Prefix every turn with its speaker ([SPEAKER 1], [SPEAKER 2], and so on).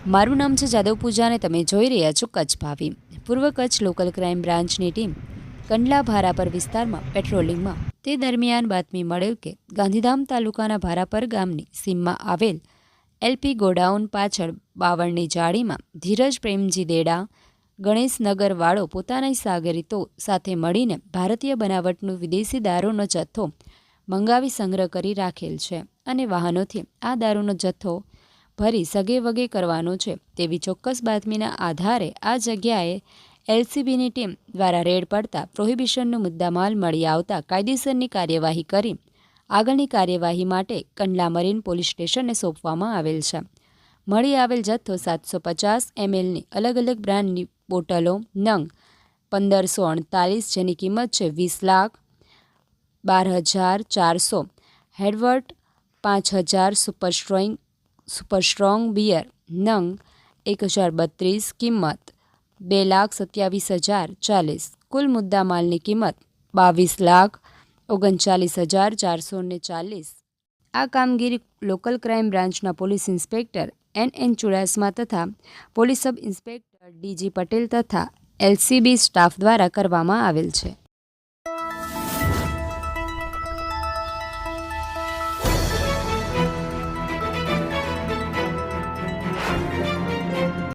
[SPEAKER 1] મારું નામ છે જાદવ પૂજા અને તમે જોઈ રહ્યા છો કચ્છ ભાવી। પૂર્વ કચ્છ લોકલ ક્રાઇમ બ્રાન્ચની ટીમ કંડલા ભારાપર વિસ્તારમાં પેટ્રોલિંગમાં તે દરમિયાન બાતમી મળેલ કે ગાંધીધામ તાલુકાના ભારાપર ગામની સીમમાં આવેલ એલપી ગોડાઉન પાછળ બાવળની જાળીમાં ધીરજ પ્રેમજી દેડા ગણેશનગરવાળો પોતાના સાગરીતો સાથે મળીને ભારતીય બનાવટનું વિદેશી દારૂનો જથ્થો મંગાવી સંગ્રહ કરી રાખેલ છે અને વાહનોથી આ દારૂનો જથ્થો ભરી સગે વગે કરવાનો છે તેવી ચોક્કસ બાતમીના આધારે આ જગ્યાએ એલસીબીની ટીમ દ્વારા રેડ પડતા પ્રોહિબિશનનો મુદ્દામાલ મળી આવતા કાયદેસરની કાર્યવાહી કરી આગળની કાર્યવાહી માટે કંડલા મરીન પોલીસ સ્ટેશનને સોંપવામાં આવેલ છે। મળી આવેલ જથ્થો 750 mlની અલગ અલગ બ્રાન્ડની બોટલો નંગ 1548 જેની કિંમત છે 20,12,400, હેડવર્ટ 5000, સુપર સ્ટ્રોંગ બિયર નંગ 1032 કિંમત 2,27,040, કુલ મુદ્દામાલની કિંમત 22,39,440। આ કામગીરી લોકલ ક્રાઇમ બ્રાન્ચના પોલીસ ઇન્સ્પેક્ટર NN ચુડાસમા તથા police sub inspector DG Patel તથા LCB સ્ટાફ દ્વારા કરવામાં આવેલ છે।